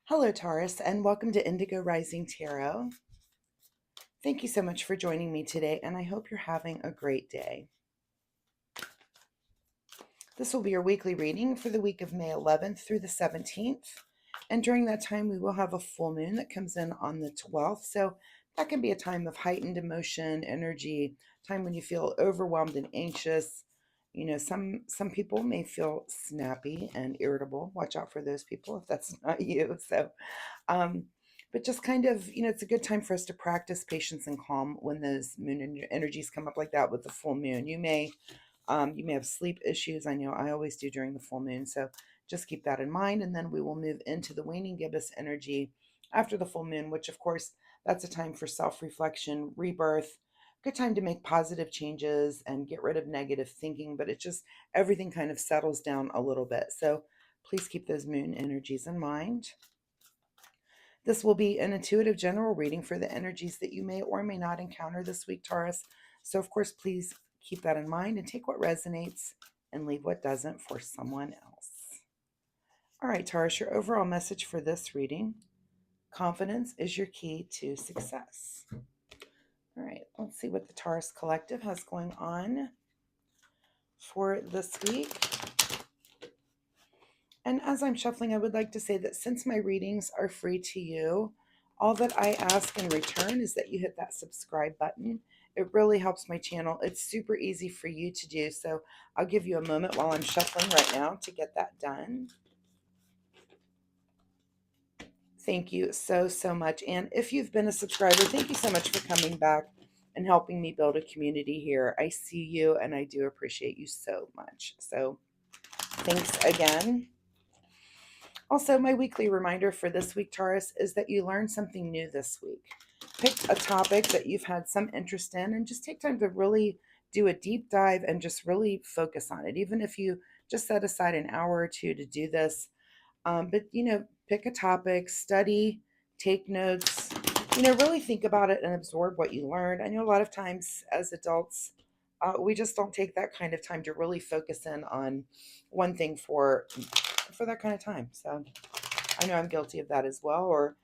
Hello, Taurus, and welcome to Indigo Rising Tarot. Thank you so much for joining me today, and I hope you're having a great day. This will be your weekly reading for the week of May 11th through the 17th. And during that time, we will have a full moon that comes in on the 12th. So that can be a time of heightened emotion, energy, time when you feel overwhelmed and anxious. Some people may feel snappy and irritable. Watch out for those people if that's not you. Um, but just kind of, it's a good time for us to practice patience and calm when those energies come up like that with the full moon. You may have sleep issues. I know I always do during the full moon. So just keep that in mind. And then we will move into the waning gibbous energy after the full moon, which of course, that's a time for self-reflection, rebirth, good time to make positive changes and get rid of negative thinking. But it just, everything kind of settles down a little bit. So please keep those moon energies in mind. This will be an intuitive general reading for the energies that you may or may not encounter this week, Taurus. So, of course, please keep that in mind and take what resonates and leave what doesn't for someone else. All right, Taurus, your overall message for this reading: confidence is your key to success. All right, let's see what the Taurus Collective has going on for this week. And as I'm shuffling, I would like to say that since my readings are free to you, all that I ask in return is that you hit that subscribe button. It really helps my channel. It's super easy for you to do. So I'll give you a moment while I'm shuffling right now to get that done. Thank you so, so much. And if you've been a subscriber, thank you so much for coming back and helping me build a community here. I see you and I do appreciate you so much. So thanks again. Also, my weekly reminder for this week, Taurus, is that you learn something new this week. Pick a topic that you've had some interest in and just take time to really do a deep dive and just really focus on it. Even if you just set aside an hour or two to do this. But pick a topic, study, take notes, really think about it and absorb what you learned. I know a lot of times as adults, we just don't take that kind of time to really focus in on one thing for that kind of time. So I know I'm guilty of that as well. Or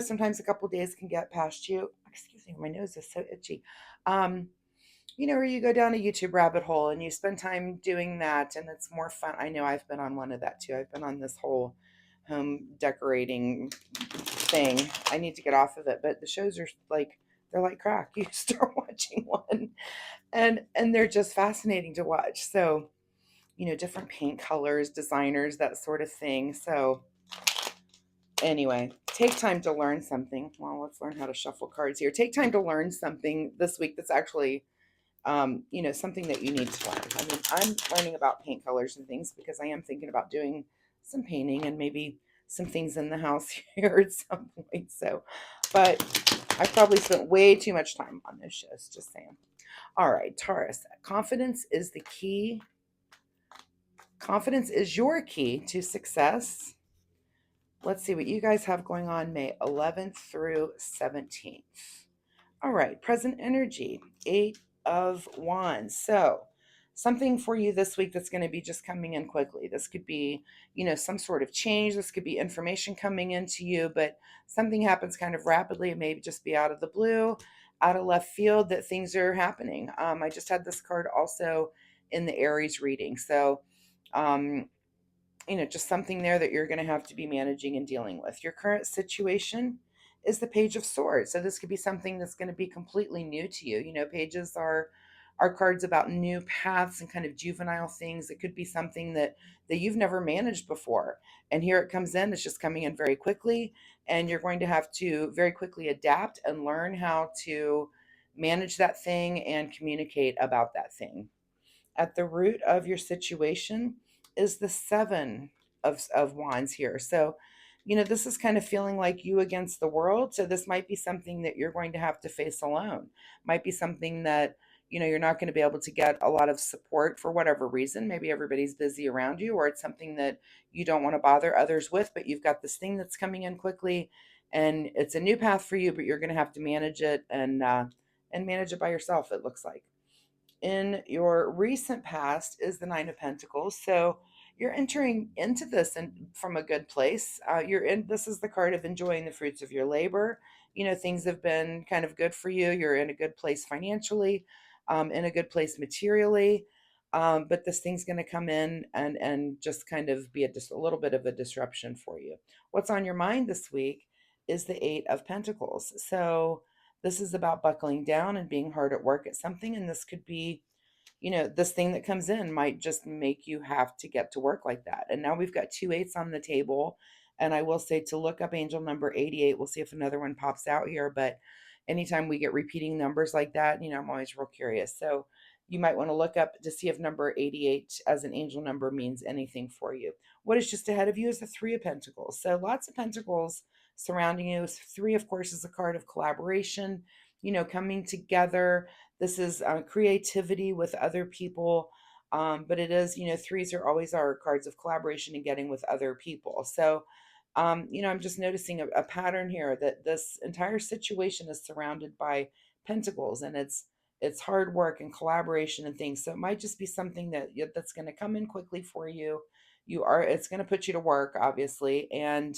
sometimes a couple of days can get past you. Excuse me, my nose is so itchy. Or you go down a YouTube rabbit hole and you spend time doing that and it's more fun. I know I've been on one of that too. I've been on this whole home decorating thing. I need to get off of it, but the shows are like, they're like crack. You start watching one and they're just fascinating to watch. So different paint colors, designers, that sort of thing. So anyway, take time to learn something. Well, let's learn how to shuffle cards here. Take time to learn something this week that's actually, something that you need to learn. I mean, I'm learning about paint colors and things because I am thinking about doing some painting and maybe some things in the house here at some point. So, but I've probably spent way too much time on those shows, just saying. All right, Taurus, confidence is the key. Confidence is your key to success. Let's see what you guys have going on May 11th through 17th. All right, present energy, 8 of Wands. So something for you this week that's going to be just coming in quickly. This could be, some sort of change. This could be information coming into you, but something happens kind of rapidly. It may just be out of the blue, out of left field that things are happening. I just had this card also in the Aries reading. So, um, just something there that you're going to have to be managing and dealing with. Your current situation is the Page of Swords. So this could be something that's going to be completely new to you. Pages are cards about new paths and kind of juvenile things. It could be something that you've never managed before. And here it comes in. It's just coming in very quickly. And you're going to have to very quickly adapt and learn how to manage that thing and communicate about that thing. At the root of your situation is the Seven of Wands here. So, this is kind of feeling like you against the world. So this might be something that you're going to have to face alone. Might be something that, you're not going to be able to get a lot of support for whatever reason. Maybe everybody's busy around you, or it's something that you don't want to bother others with, but you've got this thing that's coming in quickly and it's a new path for you, but you're going to have to manage it and manage it by yourself, it looks like. In your recent past is the Nine of Pentacles. So, you're entering into this and from a good place. This is the card of enjoying the fruits of your labor. Things have been kind of good for you. You're in a good place financially, in a good place materially. But this thing's going to come in and just kind of be just a little bit of a disruption for you. What's on your mind this week is the Eight of Pentacles. So this is about buckling down and being hard at work at something, and this could be, this thing that comes in might just make you have to get to work like that. And now we've got two eights on the table. And I will say to look up angel number 88. We'll see if another one pops out here. But anytime we get repeating numbers like that, I'm always real curious. So you might want to look up to see if number 88 as an angel number means anything for you. What is just ahead of you is the Three of Pentacles. So lots of pentacles surrounding you. Three, of course, is a card of collaboration, coming together. This is creativity with other people. But it is, threes are always our cards of collaboration and getting with other people. So, I'm just noticing a pattern here that this entire situation is surrounded by pentacles, and it's hard work and collaboration and things. So it might just be something that's going to come in quickly for you. It's going to put you to work, obviously, and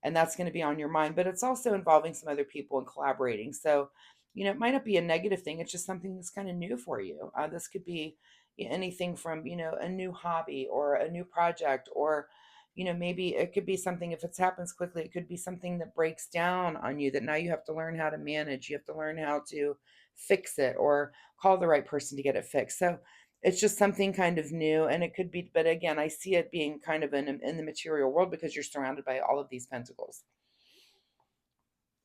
that's going to be on your mind. But it's also involving some other people and collaborating. So it might not be a negative thing. It's just something that's kind of new for you. This could be anything from, a new hobby or a new project, or, maybe it could be something, if it happens quickly, it could be something that breaks down on you that now you have to learn how to manage. You have to learn how to fix it or call the right person to get it fixed. So it's just something kind of new. And it could be, but again, I see it being kind of in the material world because you're surrounded by all of these pentacles.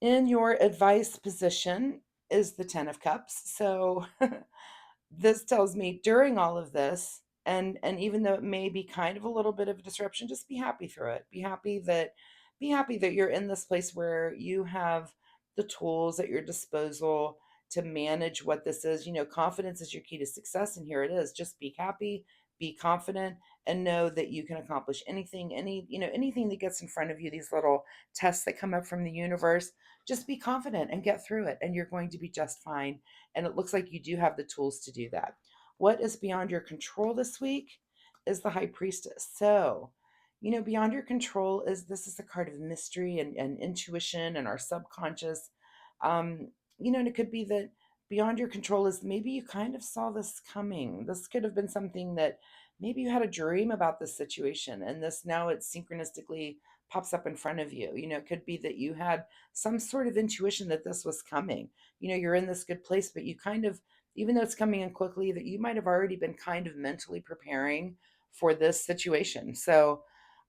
In your advice position is the Ten of Cups. So this tells me during all of this, and even though it may be kind of a little bit of a disruption, just be happy through it. Be happy that you're in this place where you have the tools at your disposal to manage what this is. Confidence is your key to success, and here it is. Just be happy, be confident, and know that you can accomplish anything, anything that gets in front of you, these little tests that come up from the universe. Just be confident and get through it, and you're going to be just fine. And it looks like you do have the tools to do that. What is beyond your control this week is the High Priestess. So, beyond your control this is a card of mystery and intuition and our subconscious. Um, and it could be that beyond your control is maybe you kind of saw this coming. This could have been something that maybe you had a dream about this situation, and this now it synchronistically pops up in front of you. It could be that you had some sort of intuition that this was coming. You're in this good place, but you kind of, even though it's coming in quickly, that you might have already been kind of mentally preparing for this situation. So,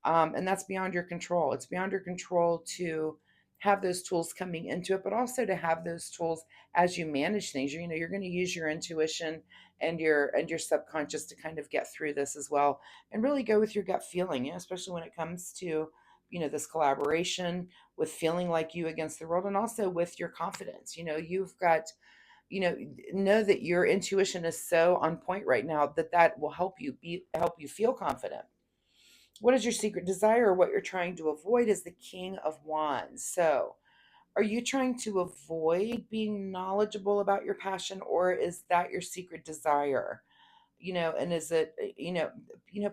and that's beyond your control. It's beyond your control to have those tools coming into it, but also to have those tools as you manage things. You're going to use your intuition and your subconscious to kind of get through this as well, and really go with your gut feeling, especially when it comes to this collaboration with feeling like you against the world, and also with your confidence. You've got, know that your intuition is so on point right now that will help you feel confident. What is your secret desire, or what you're trying to avoid, is the King of Wands. So are you trying to avoid being knowledgeable about your passion, or is that your secret desire? And is it,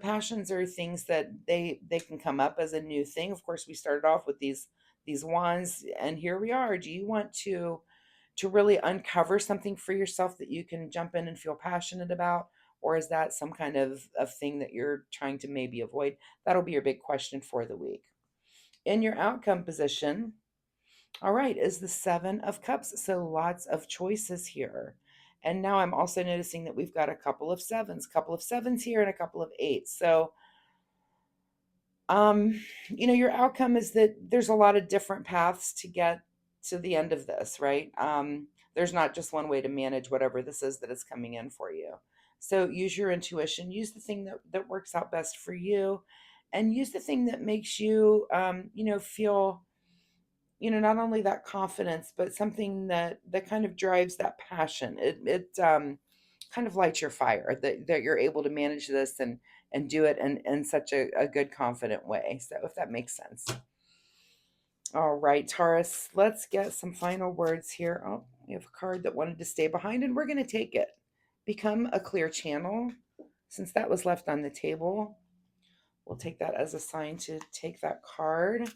passions are things that they can come up as a new thing. Of course, we started off with these wands, and here we are. Do you want to really uncover something for yourself that you can jump in and feel passionate about, or is that some kind of thing that you're trying to maybe avoid? That'll be your big question for the week. In your outcome position, all right, is the Seven of Cups. So lots of choices here. And now I'm also noticing that we've got a couple of sevens here and a couple of eights. So, um, your outcome is that there's a lot of different paths to get to the end of this, right? There's not just one way to manage whatever this is that is coming in for you. So use your intuition, use the thing that works out best for you, and use the thing that makes you, feel, not only that confidence, but something that kind of drives that passion. It kind of lights your fire, that you're able to manage this and do it in such a good, confident way. So if that makes sense. All right, Taurus, let's get some final words here. Oh, we have a card that wanted to stay behind, and we're going to take it. Become a clear channel, since that was left on the table. We'll take that as a sign to take that card.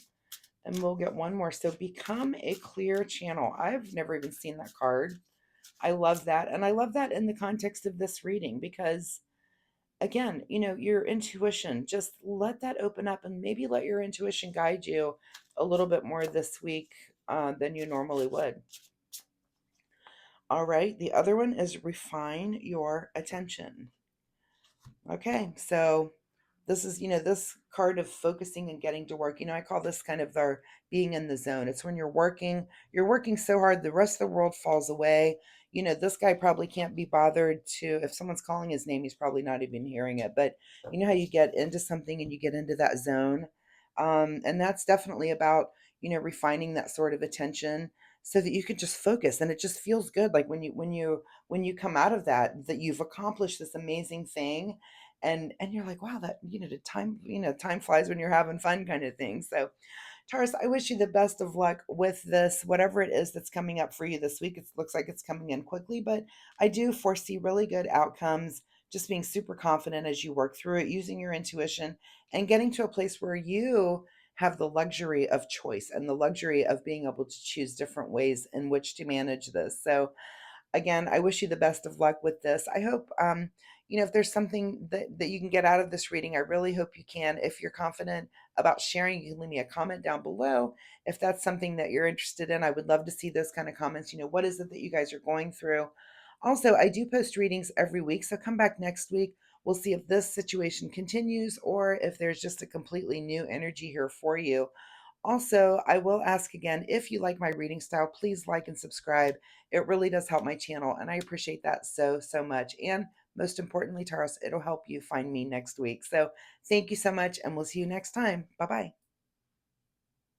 And we'll get one more. So become a clear channel. I've never even seen that card. I love that. And I love that in the context of this reading because, again, your intuition, just let that open up and maybe let your intuition guide you a little bit more this week than you normally would. All right. The other one is refine your attention. Okay. So this is, this card of focusing and getting to work. I call this kind of our being in the zone. It's when you're working so hard, the rest of the world falls away. This guy probably can't be bothered to, if someone's calling his name, he's probably not even hearing it. But you know how you get into something and you get into that zone? And that's definitely about, refining that sort of attention so that you can just focus and it just feels good. Like when you come out of that you've accomplished this amazing thing and you're like, wow, that the time flies when you're having fun, kind of thing. So Taurus, I wish you the best of luck with this, whatever it is that's coming up for you this week. It looks like it's coming in quickly, but I do foresee really good outcomes. Just being super confident as you work through it, using your intuition and getting to a place where you have the luxury of choice and the luxury of being able to choose different ways in which to manage this. So again, I wish you the best of luck with this. I hope, if there's something that you can get out of this reading, I really hope you can. If you're confident about sharing, you can leave me a comment down below. If that's something that you're interested in, I would love to see those kind of comments. What is it that you guys are going through? Also, I do post readings every week, so come back next week. We'll see if this situation continues or if there's just a completely new energy here for you. Also, I will ask again, if you like my reading style, please like and subscribe. It really does help my channel, and I appreciate that so, so much. And most importantly, Taurus, it'll help you find me next week. So thank you so much, and we'll see you next time. Bye bye.